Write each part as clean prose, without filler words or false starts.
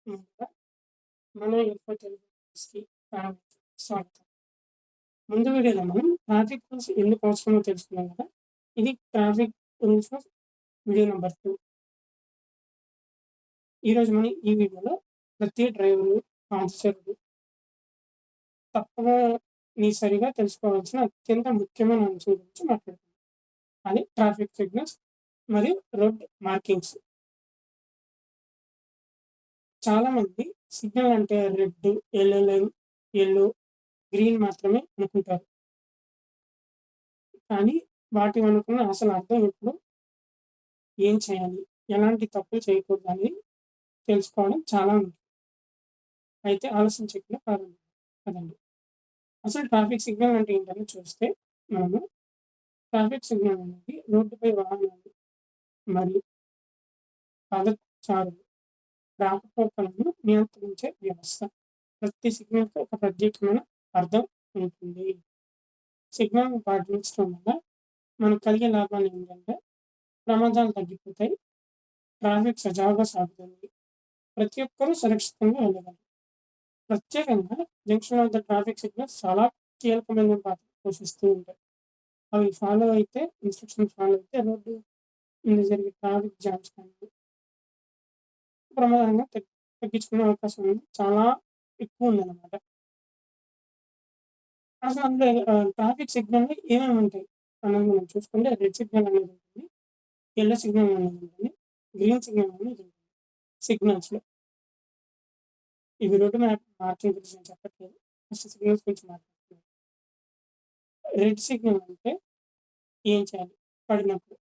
ముందుగా మన ఇన్ఫో తెలుగు న్యూస్‌కి స్వాగతం. ముందు వీడియోలో మనం ట్రాఫిక్ రూల్స్ ఎందుకు అవసరమో తెలుసుకున్నాం కదా! ఇది ట్రాఫిక్ రూల్స్ వీడియో నంబర్ 2. ఈరోజు మనం ఈ వీడియోలో ప్రతి డ్రైవరు, పాదచారులు తప్పనిసరిగా తెలుసుకోవాల్సిన అత్యంత ముఖ్యమైన అంశం గురించి మాట్లాడుకుందాం. అది ట్రాఫిక్ సిగ్నల్స్ మరియు రోడ్ మార్కింగ్స్. చాలామంది సిగ్నల్ అంటే red, yellow line, yellow, green మాత్రమే అనుకుంటారు. కానీ వాటి వెనుకున్న అసలు అర్థం ఇప్పుడు ఏం చేయాలి? ఎలాంటి తప్పులు చేయకూడదని తెలుసుకోవడం చాలా ముఖ్యం. అయితే ఆలస్యం చేయకుండా ప్రారంభిద్దాం పదండి. అసలు ట్రాఫిక్ సిగ్నల్ అంటే ఏంటని చూస్తే మనము ట్రాఫిక్ సిగ్నల్ అనేది రోడ్డుపై వాహనాలు మరియు పాదచారులు రాకపోకలను నియంత్రించే వ్యవస్థ. ప్రతి సిగ్నల్‌కి ఒక ప్రత్యేకమైన అర్థం ఉంటుంది. సిగ్నల్‌ని పాటించడం వల్ల మనకు కలిగే లాభాలేంటంటే ప్రమాదాలు తగ్గిపోతాయి. ట్రాఫిక్ సజావుగా సాగుతుంది. ప్రతి ఒక్కరూ సురక్షితంగా వెళ్ళగలరు. ప్రత్యేకంగా జంక్షన్ వద్ద ట్రాఫిక్ సిగ్నల్స్ చాలా కీలకమైన పాత్ర పోషిస్తూ ఉంటాయి. అవి ఫాలో అయితే ఇన్‌స్ట్రక్షన్స్ ఫాలో అయితే రోడ్డు మీద జరిగే ట్రాఫిక్ జామ్స్ కానీ ప్రమాదంగా తగ్గించుకునే అవకాశం అనేది చాలా ఎక్కువుందనమాట. అసలు అందులో ట్రాఫిక్ సిగ్నల్‌లో ఏమేమి ఉంటాయి అనేది మనం చూసుకుంటే రెడ్ సిగ్నల్ అనేది ఉంటుంది. యెల్లో సిగ్నల్ అనేది ఉంటుంది. గ్రీన్ సిగ్నల్ అనేది ఉంటుంది. సిగ్నల్స్‌లో ఇవి రోడ్డు మ్యాప్ మార్కింగ్ గురించి నేను చెప్పట్లేదు. ఫస్ట్ సిగ్నల్స్ గురించి మాట్లాడుతున్నాను. రెడ్ సిగ్నల్ అంటే ఏం చేయాలి? పడినప్పుడు.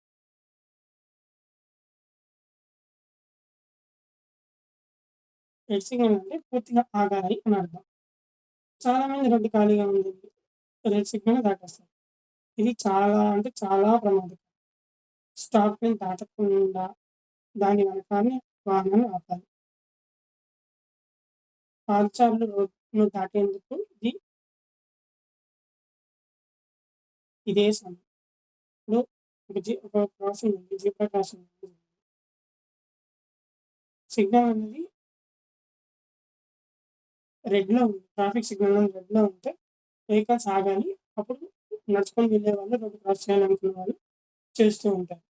రెడ్ సిగ్నల్ అంటే పూర్తిగా ఆగాలి అని అర్థం. చాలామంది రోడ్డు ఖాళీగా ఉంది. రెడ్ సిగ్నల్ దాటేస్తారు. ఇది చాలా అంటే చాలా ప్రమాదకరం. స్టాప్‌ని దాటకుండా దాని వెనకాలే వాహనాన్ని ఆపాలి. పాదచారులు రోడ్డును దాటేందుకు ఇదే సమయం. ఇప్పుడు ఒక క్రాసింగ్ ఉంది. జీబ్రా క్రాసింగ్ ఉంది. సిగ్నల్ అనేది రెడ్‌లో ఉంది. ట్రాఫిక్ సిగ్నల్ అనేది రెడ్‌లో ఉంటే వెహికల్స్ ఆగాలి. అప్పుడు నడుచుకొని వెళ్ళేవాళ్ళు, రోడ్డు క్రాస్ చేయాలనుకునే వాళ్ళు చేస్తూ ఉంటారు.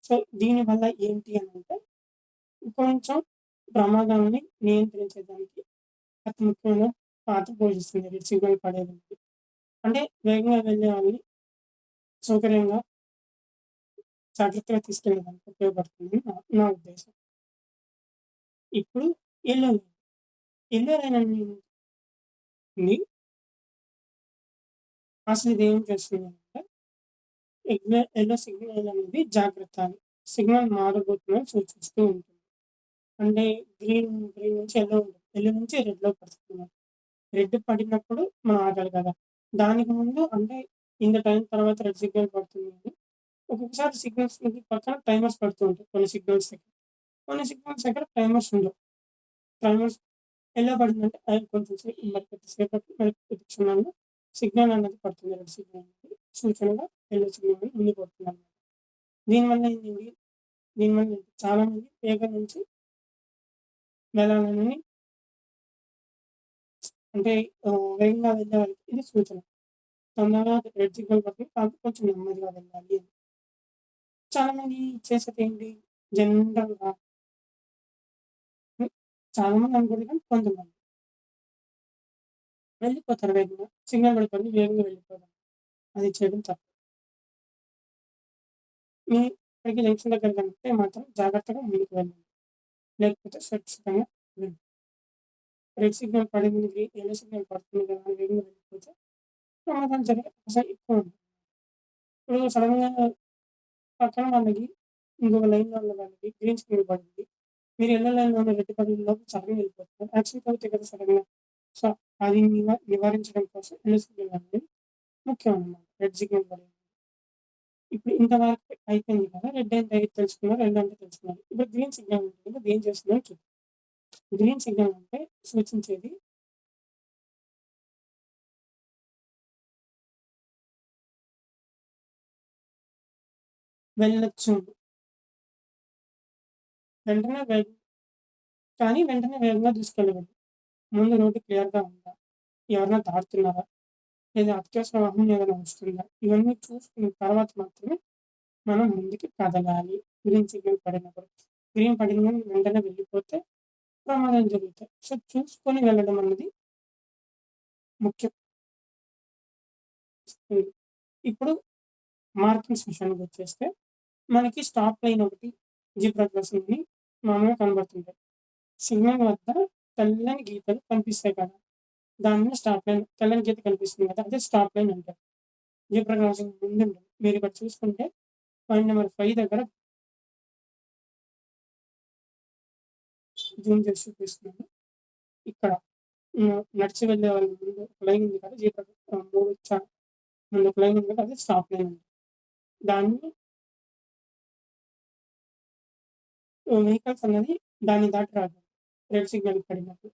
సో, దీనివల్ల ఏంటి అనంటే, కొంచెం ప్రమాదాలని నియంత్రించేదానికి అతి ముఖ్యమైన పాత్ర పోషిస్తుంది రెడ్ సిగ్నల్ పడేదానికి. అంటే వేగంగా వెళ్ళే వాళ్ళని సౌకర్యంగా, జాగ్రత్తగా తీసుకెళ్ళడానికి ఉపయోగపడుతుందని నా ఉద్దేశం. ఇప్పుడు యెల్లో లైన్. యెల్లో లైన్ అనేది అసలు ఇదేం చేస్తుందంటే, యెల్లో సిగ్నల్ అనేది జాగ్రత్త అని. సిగ్నల్ మారబోతుందని సూచిస్తూ ఉంటుంది. అంటే గ్రీన్ నుంచి యెల్లో ఉంటుంది. యెల్లో నుంచి రెడ్‌లోకి పడుతుంది. రెడ్ పడినప్పుడు మనం ఆగాలి కదా! దానికి ముందు అంటే ఇంత టైం తర్వాత రెడ్ సిగ్నల్ పడుతుంది అని ఒక్కొక్కసారి సిగ్నల్స్‌కి పక్కన టైమర్స్ పడుతూ ఉంటాయి. కొన్ని సిగ్నల్స్ దగ్గర. కొన్ని సిగ్నల్స్ దగ్గర టైమర్స్ ఉండవు. టైమర్స్ యెల్లో పడిందంటే కొంచెం మరి కొద్దిసేపటికి మరి కొద్ది క్షణాల్లో సిగ్నల్ అనేది పడుతుంది. రెడ్ సిగ్నల్ అనేది సూచనగా యెల్లో సిగ్నల్ అనేది ముందుకు పడుతుందన్నమాట. దీనివల్ల ఏంటండి దీనివల్ల చాలామంది వేగం నుంచి వెళ్ళాలని అంటే వేగంగా వెళ్ళే వాళ్ళకి ఇది సూచన. తొందరగా రెడ్ సిగ్నల్ పడుతుంది. కాబట్టి కొంచెం నెమ్మదిగా వెళ్ళాలి అని. చాలామంది చేసేదేంటి జనరల్‌గా హ్మ్. చాలామంది అనుకోరు కానీ కొంతమంది వెళ్ళిపోతారు వేగంగా. సిగ్నల్ పడిపోయింది వేగంగా వెళ్ళిపోతారు. అది చేయడం తప్పు. మీ ఇక్కడికి జంక్షన్ దగ్గరకంటే మాత్రం జాగ్రత్తగా ముందుకు వెళ్ళండి. లేకపోతే సురక్షితంగా వెళ్ళండి. రెడ్ సిగ్నల్ పడింది, యెల్లో సిగ్నల్ పడుతుంది కదా! అని వేగంగా వెళ్ళిపోతే ప్రమాదాలు జరిగే అవకాశం ఎక్కువుంది. ఇప్పుడు సడెన్‌గా పక్కన వాళ్ళకి ఇంకొక లైన్‌లో ఉన్న వాళ్ళకి గ్రీన్ సిగ్నల్ పడింది. మీరు యెల్లో లైన్‌లో ఉన్న రెడ్ పడేలోపు సడెన్‌గా వెళ్ళిపోతున్నారు. యాక్సిడెంట్ అవుతాయి కదా! సడెన్‌గా. సో, అది నివారించడం కోసం యెల్లో సిగ్నల్ అనేది ముఖ్యం అన్నమాట. రెడ్ సిగ్నల్ పడేది. ఇప్పుడు ఇంతవరకు అయిపోయింది కదా! రెడ్ అంటే ఏంటో తెలుసుకున్నారు. యెల్లో అంటే తెలుసుకున్నారు. ఇప్పుడు గ్రీన్ సిగ్నల్ ఉంటుంది కదా! అదేం చేస్తుందో చూద్దాం. గ్రీన్ సిగ్నల్ అంటే సూచించేది వెళ్ళొచ్చు. వెంటనే కానీ వెంటనే వేగంగా దూసుకెళ్ళకూడదు. ముందు రోడ్డు క్లియర్‌గా ఉందా? ఎవరైనా దాటుతున్నారా? లేదా అత్యవసర వాహనం ఏదైనా వస్తుందా? ఇవన్నీ చూసుకున్న తర్వాత మాత్రమే మనం ముందుకి కదలాలి. గ్రీన్ సిగ్నల్ పడినప్పుడు. గ్రీన్ పడిందని వెంటనే వెళ్ళిపోతే ప్రమాదాలు జరుగుతాయి. సో, చూసుకొని వెళ్ళడం అన్నది ముఖ్యం. హ్మ్. ఇప్పుడు మార్కింగ్స్ విషయానికొచ్చేస్తే, మనకి స్టాప్ లైన్ ఒకటి, జీబ్రా క్రాసింగ్‌ని మామూలుగా కనబడుతుంటాయి. సిగ్నల్ వద్ద తెల్లని గీతలు కనిపిస్తాయి కదా! దాన్ని స్టాప్ లైన్ తెల్లని గీత కనిపిస్తుంది కదా! అదే స్టాప్ లైన్ అంటారు. జీబ్రా క్రాసింగ్ ముందుంటుంది. మీరిక్కడ చూసుకుంటే పాయింట్ నంబర్ 5 దగ్గర జూమ్ చేసి చూపిస్తున్నాను. ఇక్కడ నడిచి వెళ్ళే వాళ్ళ ముందు ఒక లైన్ ఉంది కదా! జీబ్రా మూవ్ ముందు ఒక లైన్ ఉంది కదా! అది స్టాప్ లైన్ అండి. దాన్ని వెహికల్స్ అనేది దాన్ని దాటి రాకూడదు. రెడ్ సిగ్నల్ పడినప్పుడు.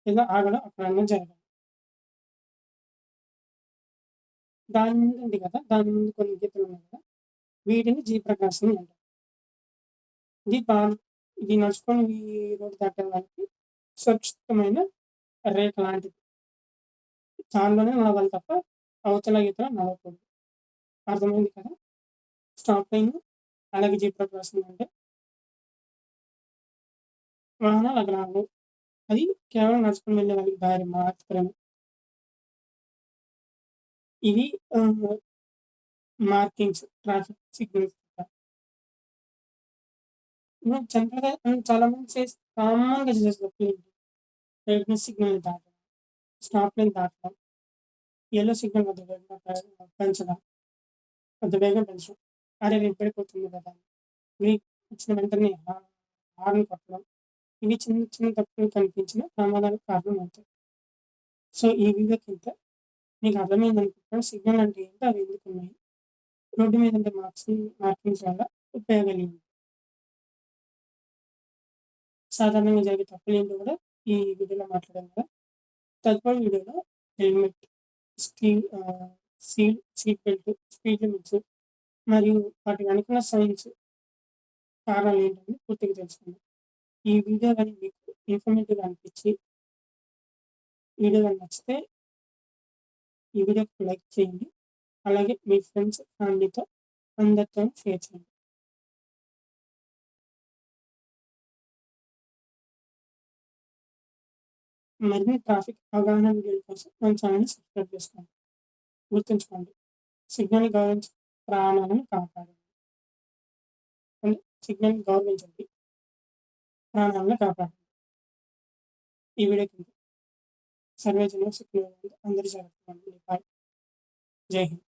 లేదా ఆగడం అక్కడన్నా జరగాలి. దాని ముందు ఉంది కదా! దాని ముందు కొన్ని గీతలున్నాయి కదా! వీటిని జీబ్రా క్రాసింగ్ అంటారు. ఇది బా ఇది నడుచుకొని ఈ రోడ్ దాటే వాళ్ళకి సురక్షితమైన రేఖ లాంటిది. దానిలోనే నడవాలి తప్ప అవతల ఇవతల నడవకూడదు. అర్థమైంది కదా! స్టాప్ లైన్ అలాగే జీబ్రా క్రాసింగ్ అంటే వాహనాలు అక్కడ ఆగవు. అది కేవలం నడుచుకొని వెళ్ళే వాళ్ళకి దారి మాత్రమే. ఇవి ఆహ్, మార్కింగ్స్ ట్రాఫిక్ సిగ్నల్స్. జనరల్‌గా చాలామంది కామన్‌గా చేసే తప్పులేంటి? రెడ్ సిగ్నల్ దాటడం, స్టాప్ లైన్ దాటడం, యెల్లో సిగ్నల్ వద్ద వేగం పెంచడం, కొంత వేగం పెంచడం. అరే! నేను పడిపోతుంది కదా! బ్రేక్ వచ్చిన వెంటనే హార్న్ కొట్టడం. ఇవి చిన్న చిన్న తప్పులు కనిపించినా ప్రమాదానికి కారణమవుతాయి. సో, ఈ వీడియో కింద మీకు అర్థమైందనుకుంటున్నాను. సిగ్నల్ అంటే ఏంటి? అవి ఎందుకున్నాయి? రోడ్డు మీద ఉండే మార్కింగ్స్ వల్ల ఉపయోగాలేంటి? సాధారణంగా జరిగే తప్పులేంటో కూడా ఈ వీడియోలో మాట్లాడాను కదా! తదుపరి వీడియోలో హెల్మెట్, ఆహ్, సీట్ బెల్ట్, స్పీడ్ లిమిట్స్ మరియు వాటి వెనకాల సైన్స్ కారణాలేంటని పూర్తిగా తెలుసుకుందాం. ఈ వీడియో గాని మీకు ఇన్ఫర్మేటివ్‌గా అనిపించి, వీడియో గాని నచ్చితే ఈ వీడియోకి లైక్ చేయండి. అలాగే మీ ఫ్రెండ్స్, ఫ్యామిలీతో అందరితోను షేర్ చేయండి. మరిన్ని ట్రాఫిక్ అవగాహన వీడియోల కోసం మన ఛానెల్‌ని సబ్స్క్రైబ్ చేసుకోండి. గుర్తుంచుకోండి, సిగ్నల్‌ని గౌరవించి ప్రాణాలను కాపాడండి. అంటే సిగ్నల్‌ని గౌరవించండి. ప్రాణాలను కాపాడండి. ఈ వీడియో కింద సర్వే జన సుఖినో భవంతు. అందరూ జాగ్రత్తగా ఉండండి. బాయ్. జై హింద్.